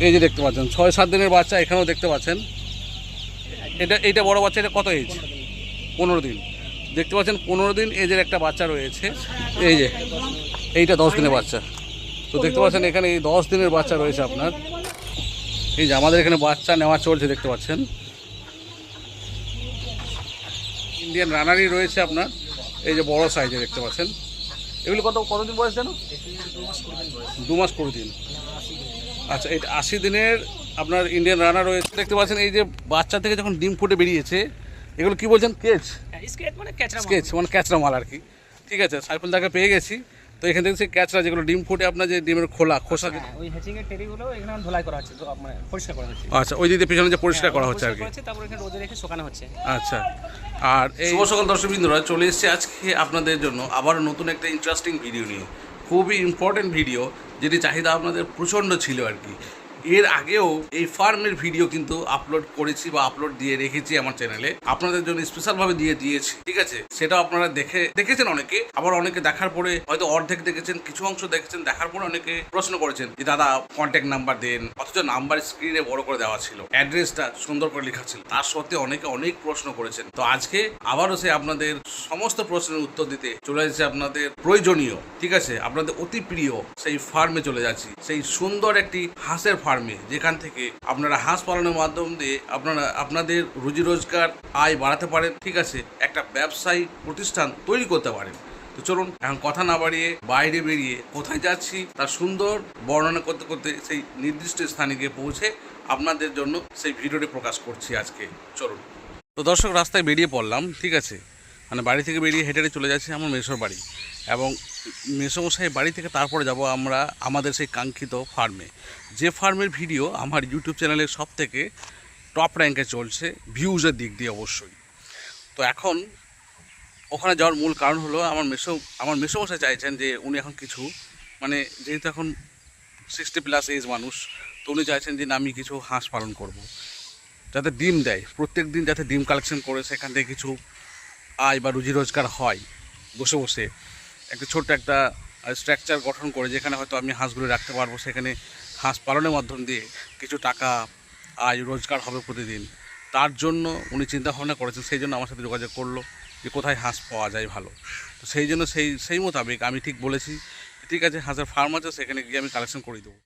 এই যে দেখতে পাচ্ছেন ৬-৭ দিনের বাচ্চা, এখানেও দেখতে পাচ্ছেন। এইটা বড় বাচ্চা, এটা কত এজ? 15 দিন। দেখতে পাচ্ছেন 15 দিন এজের একটা বাচ্চা রয়েছে। এই যে এইটা 10 দিনের বাচ্চা। তো দেখতে পাচ্ছেন এখানে এই 10 দিনের বাচ্চা রয়েছে আপনার। এই যে আমাদের এখানে বাচ্চা নেওয়া চলছে, দেখতে পাচ্ছেন। ইন্ডিয়ান রানারই রয়েছে আপনার, এই যে বড় সাইজে দেখতে পাচ্ছেন। এগুলি কতদিন বয়স জানো? 2 মাস 20 দিন। আচ্ছা, এটা 80 দিনের আপনার ইন্ডিয়ান রানার রয়েছে। দেখতে পাচ্ছেন এই যে বাচ্চা থেকে যখন ডিম ফুটে বেরিয়েছে, এগুলো কি বলছেন? স্কেচ মানে ক্যাচরা মাল আর কি। ঠিক আছে, সাইফুল দাকে পেয়ে গেছি। তো এখান থেকে সেই ক্যাচরা যেগুলো ডিম ফুটে আপনার যে ডিমের খোসা, ওই হ্যাচিং এর টেরিগুলো এখানে ধুলাই করা হচ্ছে, তো মানে পরিষ্কার করা হচ্ছে। আচ্ছা, ওই দিকে পিছনে যে পরিষ্কার করা হচ্ছে আর কি। তারপর এখানে রোদে রেখে শুকানো হচ্ছে। আচ্ছা, আর এই শুভ সকাল দর্শকবৃন্দরা, চলে এসেছে আজকে আপনাদের জন্য আবার নতুন একটা ইন্টারেস্টিং ভিডিও নিয়ে। খুবই ইম্পর্টেন্ট ভিডিও, যেটি চাহিদা আপনাদের প্রচণ্ড ছিল আর কি। এর আগেও এই ফার্মের ভিডিও কিন্তু আপলোড করেছি বা আপলোড দিয়ে রেখেছি আমার চ্যানেলে, আপনাদের জন্য স্পেশালভাবে দিয়েছি। ঠিক আছে, সেটাও আপনারা দেখেছেন অনেকে, আবার অনেকে দেখার পরে হয়তো অর্ধেক দেখেছেন, কিছু অংশ দেখেছেন, দেখার পরে অনেকে প্রশ্ন করেছেন যে দাদা কন্ট্যাক্ট নাম্বার দেন, অথচ নাম্বার স্ক্রিনে বড় করে দেওয়া ছিল, অ্যাড্রেসটা সুন্দর করে লেখা ছিল। তার সত্ত্বেও অনেকে অনেক প্রশ্ন করেছেন। তো আজকে আবারও সে আপনাদের সমস্ত প্রশ্নের উত্তর দিতে চলে যাচ্ছে আপনাদের প্রয়োজনীয়, ঠিক আছে, আপনাদের অতি প্রিয় সেই ফার্মে চলে যাচ্ছি, সেই সুন্দর একটি হাঁসের ফার্মে, যেখান থেকে আপনারা হাঁস পালনের মাধ্যম দিয়ে আপনাদের রুজি রোজগার আয় বাড়াতে পারেন। ঠিক আছে, একটা ব্যবসায়ী প্রতিষ্ঠান তৈরি করতে পারেন। তো চলুন এখন কথা না বাড়িয়ে বাইরে বেরিয়ে কোথায় যাচ্ছি তার সুন্দর বর্ণনা করতে করতে সেই নির্দিষ্ট স্থানে গিয়ে পৌঁছে আপনাদের জন্য সেই ভিডিওটি প্রকাশ করছি আজকে। চলুন। তো দর্শক, রাস্তায় বেরিয়ে পড়লাম। ঠিক আছে, মানে বাড়ি থেকে বেরিয়ে হেঁটে চলে যাচ্ছে আমার মেসোর বাড়ি, এবং মেসোমশাই বাড়ি থেকে তারপরে যাব আমরা আমাদের সেই কাঙ্ক্ষিত ফার্মে, যে ফার্মের ভিডিও আমার ইউটিউব চ্যানেলের সব থেকে টপ র্যাঙ্কে চলছে ভিউজের দিক দিয়ে অবশ্যই। তো এখন ওখানে যাওয়ার মূল কারণ হলো আমার মেসোমশাই চাইছেন যে উনি এখন কিছু, মানে যেহেতু এখন 60+ এজ মানুষ, তো উনি চাইছেন যে আমি কিছু হাঁস পালন করব, যাতে ডিম দেয়, প্রত্যেক দিন যাতে ডিম কালেকশন করে সেখান থেকে কিছু আয় বা রুজি রোজগার হয়। বসে বসে একটা ছোট্ট একটা স্ট্রাকচার গঠন করে, যেখানে হয়তো আমি হাঁসগুলো রাখতে পারবো, সেখানে হাঁস পালনের মাধ্যম দিয়ে কিছু টাকা আয় রোজগার হবে প্রতিদিন। তার জন্য উনি চিন্তা ভাবনা করেছেন, সেই জন্য আমার সাথে যোগাযোগ করলো যে কোথায় হাঁস পাওয়া যায় ভালো। তো সেই জন্য সেই মোতাবেক আমি ঠিক বলেছি, ঠিক আছে, হাঁসের ফার্ম আছে, সেখানে গিয়ে আমি কালেকশন করে দেবো।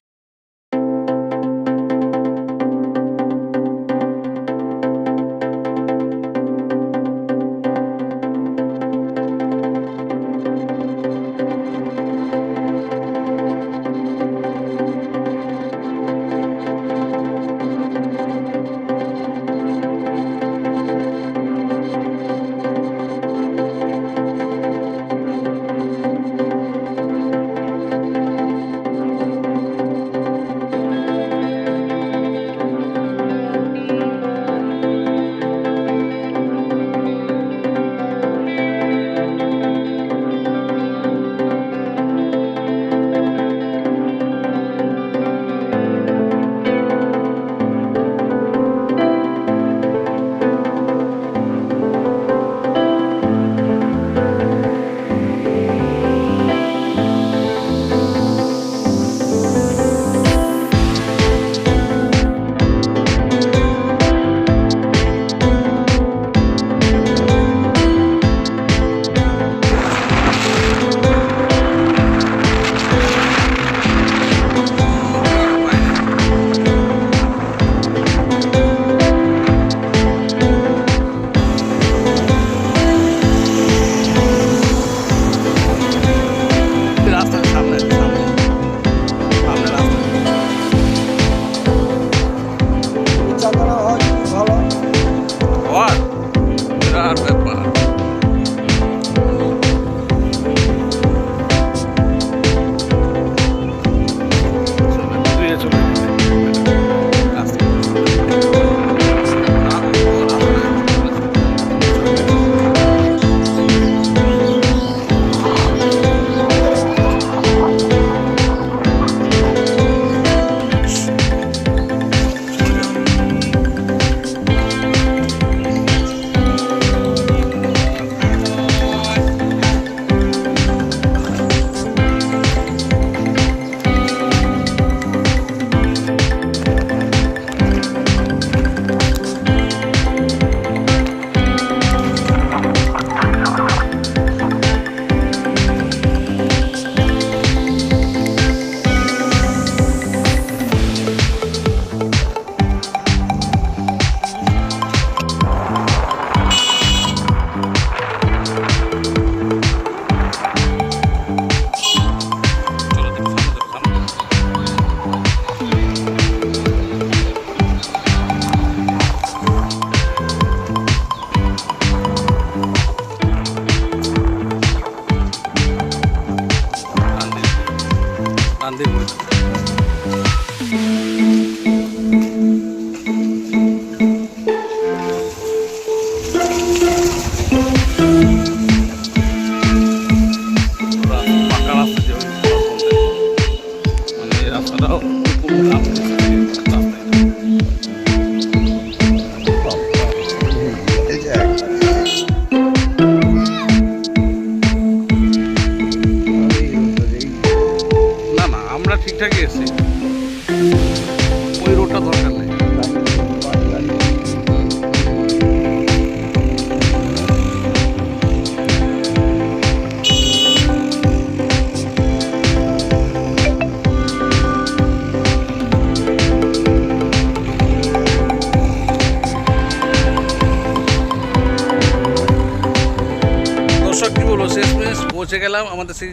পৌঁছে গেলাম আমাদের সেই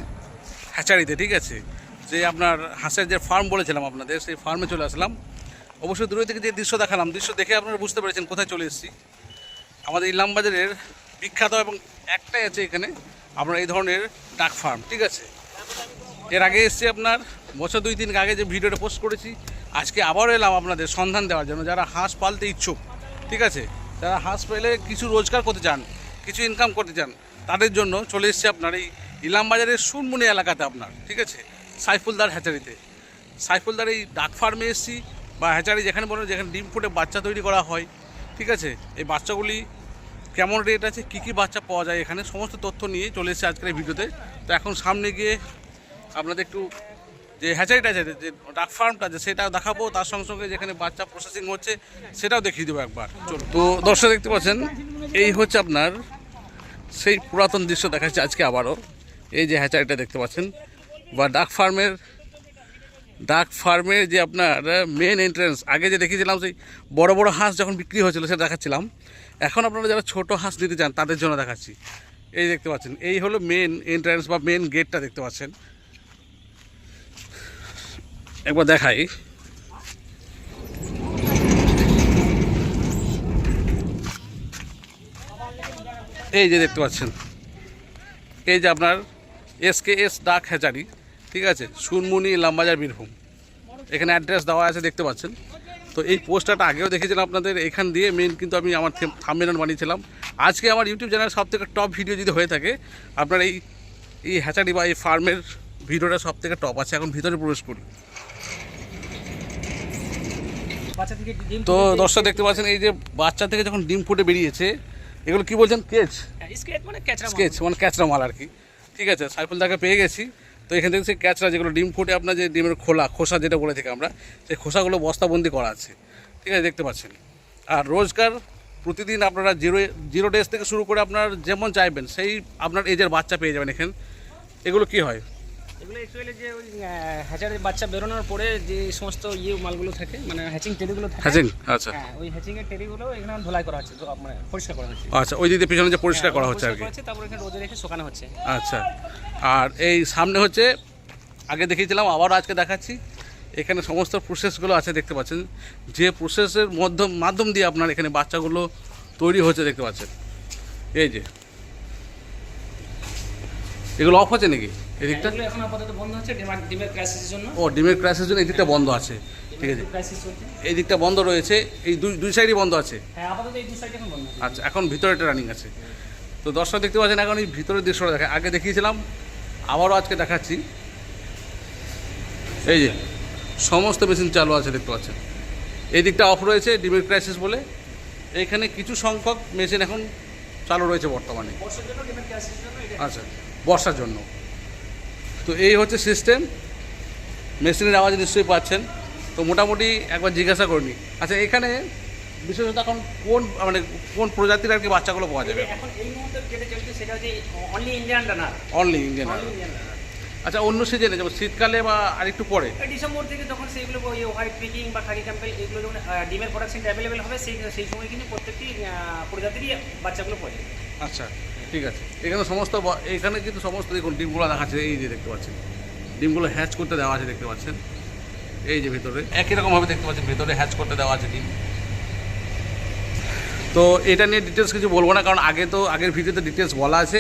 হ্যাচারিতে, ঠিক আছে, যে আপনার হাঁসের যে ফার্ম বলেছিলাম আপনাদের, সেই ফার্মে চলে আসলাম। অবশ্যই দূরে থেকে যে দৃশ্য দেখালাম, দৃশ্য দেখে আপনারা বুঝতে পেরেছেন কোথায় চলে এসেছি। আমাদের ইলামবাজারের বিখ্যাত এবং একটাই আছে এখানে আপনার এই ধরনের ডাক ফার্ম, ঠিক আছে। এর আগে এসেছি আপনার বছর 2-3 আগে যে ভিডিওটা পোস্ট করেছি। আজকে আবারও এলাম আপনাদের সন্ধান দেওয়ার জন্য, যারা হাঁস পালতে ইচ্ছুক, ঠিক আছে, যারা হাঁস পেলে কিছু রোজগার করতে চান, কিছু ইনকাম করতে চান, তাদের জন্য চলে এসেছি আপনার এই ইলামবাজারের সুনমুনি এলাকাতে আপনার, ঠিক আছে, সাইফুলদার হ্যাচারিতে। সাইফুলদার এই ডাক ফার্মে এসেছি বা হ্যাচারি যেখানে বলেন, যেখানে ডিম ফুটে বাচ্চা তৈরি করা হয়, ঠিক আছে। এই বাচ্চাগুলি কেমন রেট আছে, কী কী বাচ্চা পাওয়া যায়, এখানে সমস্ত তথ্য নিয়ে চলে এসেছে আজকের এই ভিডিওতে। তো এখন সামনে গিয়ে আপনাদের একটু যে হ্যাচারিটা আছে, যে ডাক ফার্মটা আছে, সেটাও দেখাবো। তার সঙ্গে সঙ্গে যেখানে বাচ্চা প্রসেসিং হচ্ছে সেটাও দেখিয়ে দেবো একবার। চলো, তো দর্শক দেখতে পাচ্ছেন, এই হচ্ছে আপনার সেই পুরাতন দৃশ্য দেখাচ্ছে আজকে আবারও। এই যে হ্যাচারিটা দেখতে পাচ্ছেন বা ডাক ফার্মের যে আপনার মেন এন্ট্রেন্স, আগে যে দেখিয়েছিলাম সেই বড় বড় হাঁস যখন বিক্রি হয়েছিল সেটা দেখাচ্ছিলাম। এখন আপনারা যারা ছোট হাঁস নিতে চান তাদের জন্য দেখাচ্ছি। এই দেখতে পাচ্ছেন, এই হলো মেন এন্ট্রেন্স বা মেন গেটটা দেখতে পাচ্ছেন। একবার দেখাই, এই যে দেখতে পাচ্ছেন, এই যে আপনার SKS ডাক হ্যাচারি, ঠিক আছে, সুনমুনি ইলামবাজার বীরভূম। এখানে অ্যাড্রেস দেওয়া আছে দেখতে পাচ্ছেন। তো এই পোস্টারটা আগেও দেখেছিলাম আপনাদের এখান দিয়ে মেন, কিন্তু আমি আমার থাম্বনেল বানিয়েছিলাম। আজকে আমার ইউটিউব চ্যানেল সবথেকে টপ ভিডিও যদি হয়ে থাকে আপনার এই হ্যাচারি বা এই ফার্মের ভিডিওটা সবথেকে টপ আছে। এখন ভিতরে প্রবেশ করি। তো দর্শক দেখতে পাচ্ছেন, এই যে বাচ্চা থেকে যখন ডিম ফুটে বেরিয়েছে, এগুলো কি বলছেন, স্কেচ মানে ক্যাচরা মাল আর কি, ঠিক আছে। সাইফুলদাকে পেয়ে গেছি। তো এখান থেকে সেই ক্যাচরা যেগুলো ডিম ফুটে আপনার যে ডিমের খোসা যেটা বলে থাকি আমরা, সেই খোসাগুলো বস্তাবন্দি করা আছে, ঠিক আছে, দেখতে পাচ্ছেন। আর রোজগার প্রতিদিন আপনারা জিরো ডেজ থেকে শুরু করে আপনার যেমন চাইবেন সেই আপনার এজের বাচ্চা পেয়ে যাবেন এখানে। এগুলো কি হয়, এগুলো অ্যাকচুয়ালি যে ওই হ্যাচারির বাচ্চা বেরোনোর পরে যে সমস্ত মালগুলো থাকে, মানে হ্যাচিং টেরিগুলো থাকে, হ্যাচিং, আচ্ছা, হ্যাঁ, ওই হ্যাচিং এর টেরিগুলো এখানে ধোলাই করা হচ্ছে, মানে পরিষ্কার করা হচ্ছে। আচ্ছা, ওই দিকে পিছনে যে পরিষ্কার করা হচ্ছে আর কি, তারপর এখানে রোদে রেখে শুকানো হচ্ছে। আচ্ছা। আর এই সামনে হচ্ছে, আগে দেখিয়েছিলাম আবারও আজকে দেখাচ্ছি, এখানে সমস্ত প্রসেসগুলো আছে দেখতে পাচ্ছেন, যে প্রসেসের মাধ্যম দিয়ে আপনার এখানে বাচ্চাগুলো তৈরি হচ্ছে দেখতে পাচ্ছেন। এই যে এগুলো অফ হচ্ছে নাকি এদিকটা? এগুলো এখন আপাতত বন্ধ হচ্ছে ডিমের ক্রাইসিসের জন্য। ও, ডিমের ক্রাইসিসের জন্য এই দিকটা বন্ধ আছে, ঠিক আছে, ক্রাইসিস চলছে, এই দিকটা বন্ধ রয়েছে, এই দুই সাইডই বন্ধ আছে। হ্যাঁ, আপাতত এই দুই সাইড এখন বন্ধ আছে। আচ্ছা, এখন ভিতরেটা রানিং আছে। তো দর্শক দেখতে পাচ্ছেন, এখন এই ভিতরের দৃশ্যটা দেখা, আগে দেখিয়েছিলাম আবারও আজকে দেখাচ্ছি। এই যে সমস্ত মেশিন চালু আছে দেখতে পাচ্ছেন। এই দিকটা অফ রয়েছে ডিমের ক্রাইসিস বলে, এইখানে কিছু সংখ্যক মেশিন এখন চালু রয়েছে বর্তমানে, বর্ষার জন্য ডিমের ক্রাইসিসের জন্য এটা। আচ্ছা, বর্ষার জন্য। তো এই হচ্ছে সিস্টেম, মেশিনের আওয়াজ নিশ্চয়ই পাচ্ছেন। তো মোটামুটি একবার জিজ্ঞাসা করিনি। আচ্ছা, এখানে বিশেষত এখন কোন প্রজাতির আর কি বাচ্চাগুলো পাওয়া যাবে? এখন এই মুহূর্তে যেটা চলছে সেটা হচ্ছে only Indian runner. Only Indian. আচ্ছা, অন্য সিজনে যেমন শীতকালে বা আরেকটু পরে, ডিসেম্বর থেকে যখন সেইগুলো হোয়াইট পিকিং বা খাকি ক্যাম্পেল এগুলো যখন ডিমের প্রোডাকশনটা অ্যাভেলেবেল হবে, সেই সময় কিন্তু প্রত্যেকটি প্রজাতিরই বাচ্চাগুলো পাওয়া যাবে। আচ্ছা, ঠিক আছে। এখানে এখানে কিন্তু সমস্ত দেখুন ডিমগুলো দেখাচ্ছে, এই যে দেখতে পাচ্ছেন ডিমগুলো হ্যাচ করতে দেওয়া আছে দেখতে পাচ্ছেন। এই যে ভিতরে একই রকমভাবে দেখতে পাচ্ছেন, ভিতরে হ্যাচ করতে দেওয়া আছে ডিম। তো এটা নিয়ে ডিটেলস কিছু বলবো না, কারণ আগের ভিডিওতে ডিটেলস বলা আছে।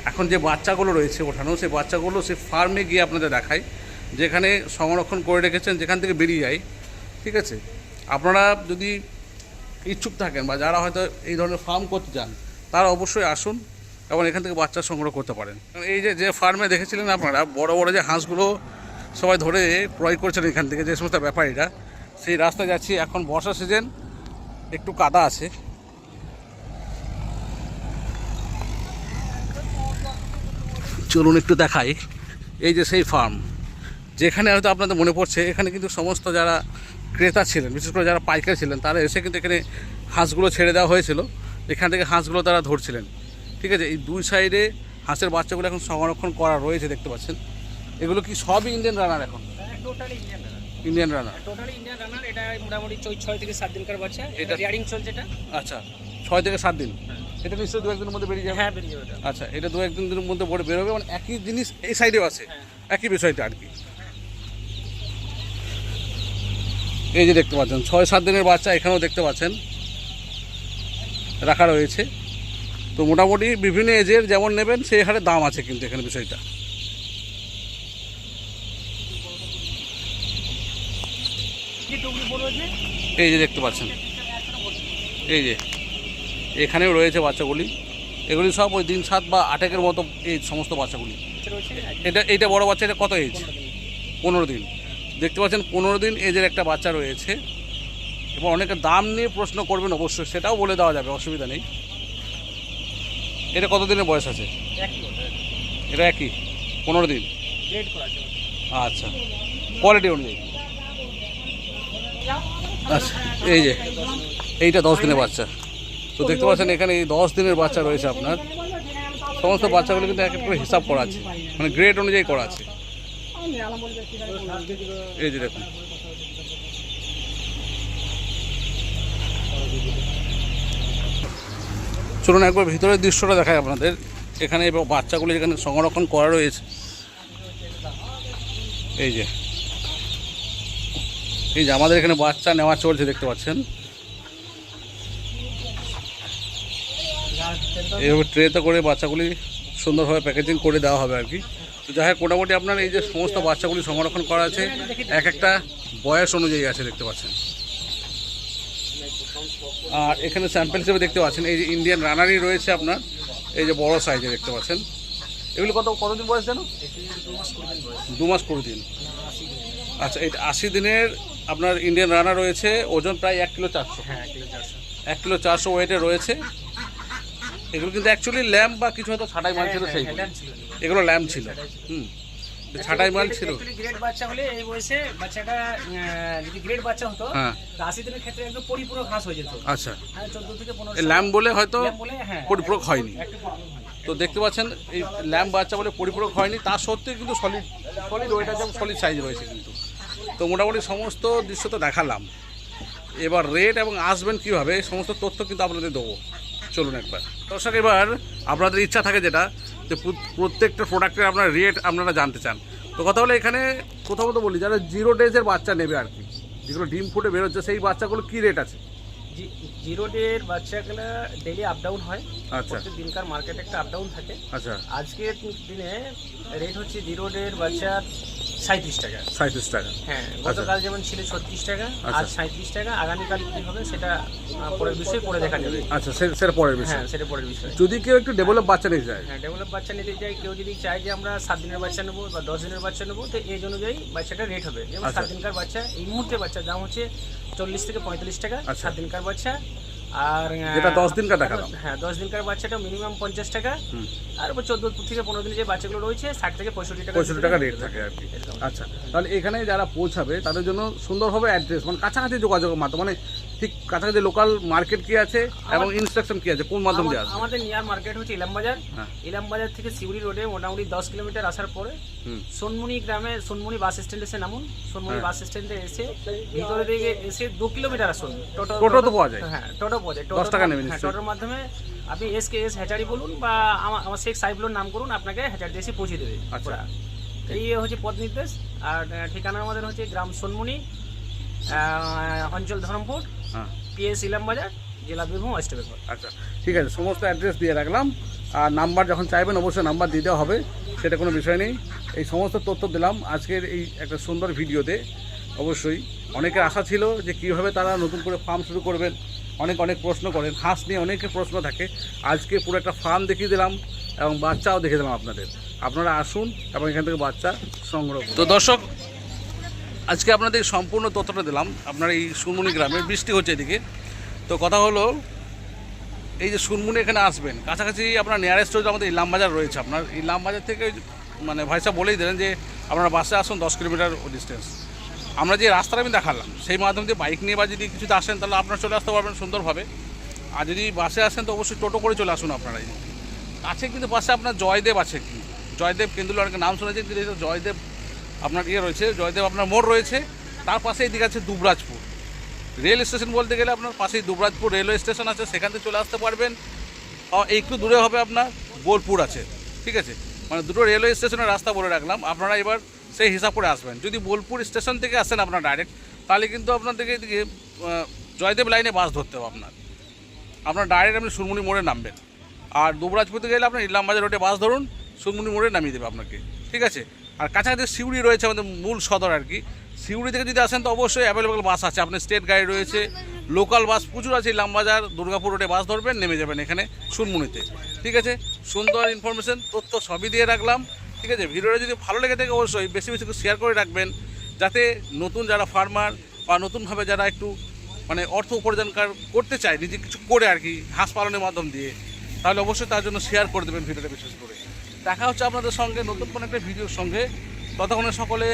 এখন যে বাচ্চাগুলো রয়েছে ওঠানো, সেই বাচ্চাগুলো সে ফার্মে গিয়ে আপনাদের দেখায়, যেখানে সংরক্ষণ করে রেখেছেন, যেখান থেকে বেরিয়ে যায়, ঠিক আছে। আপনারা যদি ইচ্ছুক থাকেন বা যারা হয়তো এই ধরনের ফার্ম করতে চান, তারা অবশ্যই আসুন এবং এখান থেকে বাচ্চা সংগ্রহ করতে পারেন। এই যে ফার্মে দেখেছিলেন আপনারা বড় বড় যে হাঁসগুলো সবাই ধরে ক্রয় করছেন এখান থেকে, যে সমস্ত ব্যাপারীরা, সেই রাস্তায় যাচ্ছি। এখন বর্ষা সিজন, একটু কাদা আছে। চলুন একটু দেখাই। এই যে সেই ফার্ম, যেখানে হয়তো আপনাদের মনে পড়ছে, এখানে কিন্তু সমস্ত যারা ক্রেতা ছিলেন, বিশেষ করে যারা পাইকার ছিলেন, তারা এসে কিন্তু এখানে হাঁসগুলো ছেড়ে দেওয়া হয়েছিল। এখান থেকে হাঁসগুলো তারা ধরছিলেন, ঠিক আছে। এই দুই সাইডে হাঁসের বাচ্চাগুলো এখন সংরক্ষণ করা রয়েছে দেখতে পাচ্ছেন। এগুলো কি সবই ইন্ডিয়ান রানার? এখন totally Indian runner. Indian runner, totally Indian runner. এটা মোটামুটি 6 থেকে 7 দিনকার বাচ্চা, এটা রিয়ারিং চলছে এটা। আচ্ছা, 6 থেকে 7 দিন। এটা নিশ্চয়ই দু একদিনের মধ্যে বেরিয়ে যাবে। হ্যাঁ বেরিয়ে যাবে। আচ্ছা, এটা দু একদিন দিনের মধ্যে পরে বেরোবে, মানে একই জিনিস এই সাইডেও আছে, একই বিষয়টা আর কি। এই যে দেখতে পাচ্ছেন 6-7 দিনের বাচ্চা এখানেও দেখতে পাচ্ছেন রাখা রয়েছে। তো মোটামুটি বিভিন্ন এজের যেমন নেবেন সেই হারে দাম আছে কিন্তু এখানে বিষয়টা। এই যে দেখতে পাচ্ছেন, এই যে এখানেও রয়েছে বাচ্চাগুলি, এগুলি সব ওই দিন 7 বা 8 মতো এই সমস্ত বাচ্চাগুলি। এইটা বড় বাচ্চা, এটা কত এজ? 15 দিন। দেখতে পাচ্ছেন 15 দিন এজের একটা বাচ্চা রয়েছে। এবং অনেকে দাম নিয়ে প্রশ্ন করবেন অবশ্যই, সেটাও বলে দেওয়া যাবে, অসুবিধা নেই। এটা কত দিনের বয়স আছে? এটা একই 15 দিন। আচ্ছা, কোয়ালিটি অনুযায়ী। আচ্ছা, এই যে এইটা 10 দিনের বাচ্চা। তো দেখতে পাচ্ছেন এখানে এই 10 দিনের বাচ্চা রয়েছে আপনার। সমস্ত বাচ্চাগুলো কিন্তু এক এক করে হিসাব করা আছে, মানে গ্রেড অনুযায়ী করা আছে। এই যে দেখুন, চলুন একবার ভিতরের দৃশ্যটা দেখায় আপনাদের। এখানে বাচ্চাগুলো এখানে সংরক্ষণ করা রয়েছে। এই যে আমাদের এখানে বাচ্চা নেওয়া চলছে, দেখতে পাচ্ছেন। এইভাবে ট্রেতে করে বাচ্চাগুলি সুন্দরভাবে প্যাকেজিং করে দেওয়া হবে আর কি। তো যাই হোক, মোটামুটি আপনার এই যে সমস্ত বাচ্চাগুলি সংরক্ষণ করা আছে, এক একটা বয়স অনুযায়ী আছে, দেখতে পাচ্ছেন। আর এখানে স্যাম্পল হিসেবে দেখতে পাচ্ছেন এই যে ইন্ডিয়ান রানারই রয়েছে আপনার, এই যে বড় সাইজে দেখতে পাচ্ছেন। এগুলি কতদিন বয়স জানো? 2 মাস 20 দিন। আচ্ছা, এই 80 দিনের আপনার ইন্ডিয়ান রানার রয়েছে, ওজন প্রায় 1 কিলো 400। হ্যাঁ 1 কিলো 400। 1 কিলো 400 ওয়েটে রয়েছে। এগুলো কিন্তু অ্যাকচুয়ালি ল্যাম্প বা কিছু হয়তো ছাটাই মাল ছিল, সেই এগুলো ল্যাম্প ছিল। ছাটাই মাল ছিল। গ্রেড বাচ্চা হলে এই বয়সে বাচ্চাটা যদি গ্রেড বাচ্চা হতো, 80 দিনের ক্ষেত্রে একদম পরিপূরক ঘাস হয়ে যেত। আচ্ছা, 14 থেকে 15 ল্যাম্প বলে হয়তো পরিপূরক হয়নি। তো দেখতে পাচ্ছেন এই ল্যাম্প বাচ্চা বলে পরিপূরক হয়নি, তা সত্ত্বেও কিন্তু সলিড ওয়েট আছে, সলিড সাইজ রয়েছে কিন্তু। তো মোটামুটি সমস্ত দৃশ্য তো দেখালাম। এবার রেট এবং আসবেন কীভাবে সমস্ত তথ্য কিন্তু আপনাদের দেবো। চলুন একবার দর্শক, এবার আপনাদের ইচ্ছা থাকে যেটা যে প্রত্যেকটা প্রোডাক্টের আপনার রেট আপনারা জানতে চান। তো কথা হলো এখানে প্রথমত বলি, যারা 0 ডেজের বাচ্চা নেবে আর কি, যেগুলো ডিম ফুটে বেরোচ্ছে, সেই বাচ্চাগুলো কী রেট আছে? 0 ডের বাচ্চাগুলো ডেইলি আপ ডাউন হয়। আচ্ছা, প্রত্যেক দিনকার মার্কেটে একটা আপ ডাউন থাকে। আচ্ছা, আজকের দিনে রেট হচ্ছে 0 ডের বাচ্চার 37 টাকা। 37 টাকা। হ্যাঁ, গতকাল যেমন ছিল 36 টাকা, আজ 37 টাকা। আগামীকাল কি হবে সেটা পরের বিষয়, পরে দেখা যাবে। আচ্ছা, সেটা পরের বিষয়। হ্যাঁ, সেটা পরের বিষয়। যদি কেউ একটু ডেভেলপ বাচ্চা নিতে চায়, হ্যাঁ, ডেভেলপ বাচ্চা নিতে চাই, কেউ যদি চায় যে আমরা 7 দিনের বাচ্চা নেবো বা 10 দিনের বাচ্চা নেবো, তো এই অনুযায়ী বাচ্চাটা রেট হবে। যেমন 7 দিনকার বাচ্চা এই মুহূর্তে বাচ্চার দাম হচ্ছে 40 থেকে 45 টাকা 7 দিনকার বাচ্চা। আর যেটা 10 দিনকার দেখালাম, হ্যাঁ 10 দিনকার বাচ্চাটা মিনিমাম 50 টাকা। আর 14 থেকে 15 দিনের যে বাচ্চাগুলো রয়েছে 60 থেকে 65 টাকা রেট থাকে আর কি। আচ্ছা, তাহলে এখানে যারা পৌঁছাবে তাদের জন্য সুন্দরভাবে অ্যাড্রেস, মানে কাছাকাছি যোগাযোগের মাধ্যম, মানে ঠিক কাছাকাছি লোকাল মার্কেট কি আছে এবং ইনস্ট্রাকশন কি আছে, কোন মাধ্যম দিয়ে আসবে? আমাদের নিয়ার মার্কেট হচ্ছে ইলামবাজার। ইলামবাজার থেকে শিউরি রোডে মোটামুটি 10 কিলোমিটার আসার পরে সোনমুনি গ্রামে, সোনমুনি বাস স্ট্যান্ডে এসে নামুন। সোনমুনি বাস স্ট্যান্ডে এসে ভিতরে দিকে এসে 2 কিলোমিটার আসুন। টোটো তো পাওয়া যায়? হ্যাঁ, টোটো পাওয়া যায়। 10 টাকা নেবেন। টোটোর মাধ্যমে আপনি SKS হ্যাচারি বলুন বা আমার শেখ সাইবুলের নাম করুন, আপনাকে হ্যাচারি এসে পৌঁছে দেবে। আচ্ছা, এই হচ্ছে পথ নির্দেশ। আর ঠিকানা আমাদের হচ্ছে গ্রাম সোনমুনি, অঞ্চল ধরমপুর, PS ইলামবাজার, জেলা বীরভূম, ওয়েস্ট বেঙ্গল। আচ্ছা, ঠিক আছে, সমস্ত অ্যাড্রেস দিয়ে রাখলাম। আর নাম্বার যখন চাইবেন অবশ্যই নাম্বার দিতে হবে, সেটা কোনো বিষয় নেই। এই সমস্ত তথ্য দিলাম আজকের এই একটা সুন্দর ভিডিওতে। অবশ্যই অনেকের আশা ছিল যে কীভাবে তারা নতুন করে ফার্ম শুরু করবেন, অনেক প্রশ্ন করেন, হাঁস নিয়ে অনেকের প্রশ্ন থাকে। আজকে পুরো একটা ফার্ম দেখিয়ে দিলাম এবং বাচ্চাও দেখিয়ে দিলাম আপনাদের। আপনারা আসুন এবং এখান থেকে বাচ্চা সংগ্রহ। তো দর্শক, আজকে আপনাদের সম্পূর্ণ তথ্যটা দিলাম। আপনার এই সুনমুনি গ্রামে বৃষ্টি হচ্ছে এদিকে। তো কথা হলো এই যে সুনমুনি এখানে আসবেন, কাছাকাছি আপনার নিয়ারেস্ট হচ্ছে আমাদের ইলামবাজার রয়েছে। আপনার ইলামবাজার থেকে মানে ভাইসা বলেই দিলেন যে আপনারা বাসে আসুন 10 কিলোমিটার ডিস্টেন্স। আমরা যে রাস্তাটা আমি দেখালাম সেই মাধ্যমে দিয়ে বাইক নিয়ে বা যদি কিছুতে আসেন তাহলে আপনারা চলে আসতে পারবেন সুন্দরভাবে। আর যদি বাসে আসেন তো অবশ্যই টোটো করে চলে আসুন আপনারা। কাছে কিন্তু পাশে আপনার জয়দেব আছে, কি জয়দেব কেন্দুল অনেক নাম শুনেছেন, কিন্তু জয়দেব আপনার রয়েছে, জয়দেব আপনার মোড় রয়েছে। তার পাশে এদিকে আছে দুবরাজপুর রেল স্টেশন। বলতে গেলে আপনার পাশেই দুবরাজপুর রেলওয়ে স্টেশন আছে, সেখান থেকে চলে আসতে পারবেন। একটু দূরে হবে আপনার বোলপুর আছে, ঠিক আছে, মানে দুটো রেলওয়ে স্টেশনের রাস্তা বলে রাখলাম, আপনারা এবার সেই হিসাব করে আসবেন। যদি বোলপুর স্টেশন থেকে আসেন আপনারা ডাইরেক্ট, তাহলে কিন্তু আপনাদেরকে এদিকে জয়দেব লাইনে বাস ধরতে হবে আপনার ডাইরেক্ট আপনি সুরমুনি মোড়ে নামবেন। আর দুবরাজপুরতে গেলে আপনার ইলামবাজার রোডে বাস ধরুন, সুরমুনি মোড়ে নামিয়ে দেবে আপনাকে, ঠিক আছে। আর কাছাকাছি সিউড়ি রয়েছে আমাদের মূল সদর আর কি, সিউড়ি থেকে যদি আসেন তো অবশ্যই অ্যাভেলেবেল বাস আছে, আপনার স্টেট গাড়ি রয়েছে, লোকাল বাস প্রচুর আছে। ইলামবাজার দুর্গাপুর রোডে বাস ধরবেন, নেমে যাবেন এখানে সুরমুনিতে, ঠিক আছে। সুন্দর ইনফরমেশন তথ্য সবই দিয়ে রাখলাম, ঠিক আছে। ভিডিওটা যদি ভালো লেগে থাকে অবশ্যই বেশি বেশি করে শেয়ার করে রাখবেন, যাতে নতুন যারা ফার্মার বা নতুনভাবে যারা একটু মানে অর্থ উপার্জন করতে চায় নিজে কিছু করে আর কি, হাঁস পালনের মাধ্যম দিয়ে, তাহলে অবশ্যই তার জন্য শেয়ার করে দেবেন ভিডিওটা বিশেষ করে। দেখা হচ্ছে আপনাদের সঙ্গে নতুন কোনো একটা ভিডিওর সঙ্গে, ততক্ষণে সকলে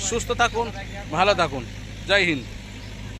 সুস্থ থাকুন, ভালো থাকুন, জয় হিন্দ।